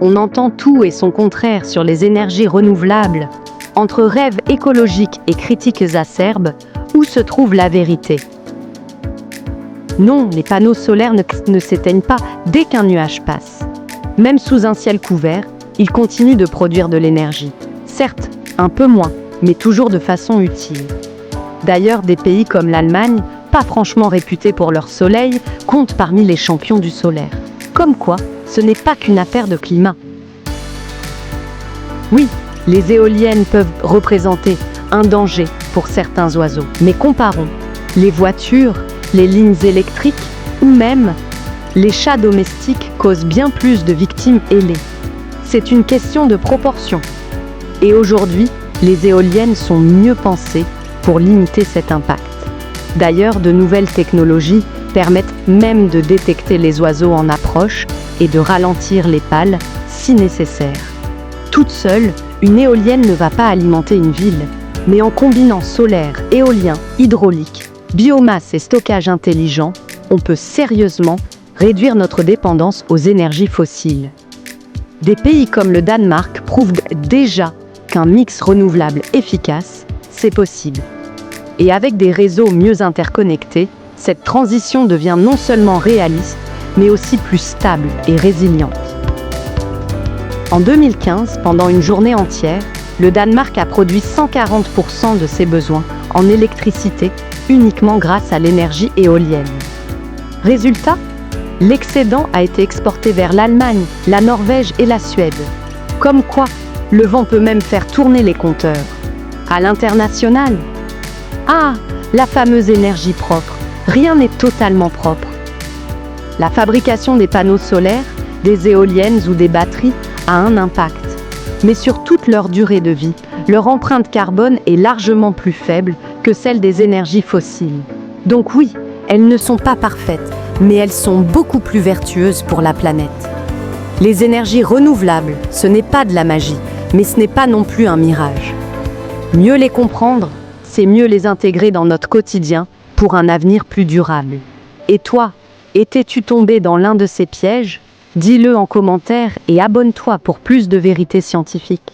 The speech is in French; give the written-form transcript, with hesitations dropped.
On entend tout et son contraire sur les énergies renouvelables. Entre rêves écologiques et critiques acerbes, où se trouve la vérité? Non, les panneaux solaires ne s'éteignent pas dès qu'un nuage passe. Même sous un ciel couvert, ils continuent de produire de l'énergie. Certes, un peu moins, mais toujours de façon utile. D'ailleurs, des pays comme l'Allemagne, pas franchement réputés pour leur soleil, comptent parmi les champions du solaire. Comme quoi, ce n'est pas qu'une affaire de climat. Oui, les éoliennes peuvent représenter un danger pour certains oiseaux. Mais comparons les voitures, les lignes électriques ou même les chats domestiques causent bien plus de victimes ailées. C'est une question de proportion. Et aujourd'hui, les éoliennes sont mieux pensées pour limiter cet impact. D'ailleurs, de nouvelles technologies permettent même de détecter les oiseaux en approche et de ralentir les pales si nécessaire. Toute seule, une éolienne ne va pas alimenter une ville, mais en combinant solaire, éolien, hydraulique, biomasse et stockage intelligent, on peut sérieusement réduire notre dépendance aux énergies fossiles. Des pays comme le Danemark prouvent déjà qu'un mix renouvelable efficace, c'est possible. Et avec des réseaux mieux interconnectés, cette transition devient non seulement réaliste, mais aussi plus stable et résiliente. En 2015, pendant une journée entière, le Danemark a produit 140% de ses besoins en électricité uniquement grâce à l'énergie éolienne. Résultat, l'excédent a été exporté vers l'Allemagne, la Norvège et la Suède. Comme quoi, le vent peut même faire tourner les compteurs. À l'international, la fameuse énergie propre. Rien n'est totalement propre. La fabrication des panneaux solaires, des éoliennes ou des batteries a un impact. Mais sur toute leur durée de vie, leur empreinte carbone est largement plus faible que celle des énergies fossiles. Donc oui, elles ne sont pas parfaites, mais elles sont beaucoup plus vertueuses pour la planète. Les énergies renouvelables, ce n'est pas de la magie, mais ce n'est pas non plus un mirage. Mieux les comprendre, c'est mieux les intégrer dans notre quotidien pour un avenir plus durable. Et toi, étais-tu tombé dans l'un de ces pièges? Dis-le en commentaire et abonne-toi pour plus de vérités scientifiques.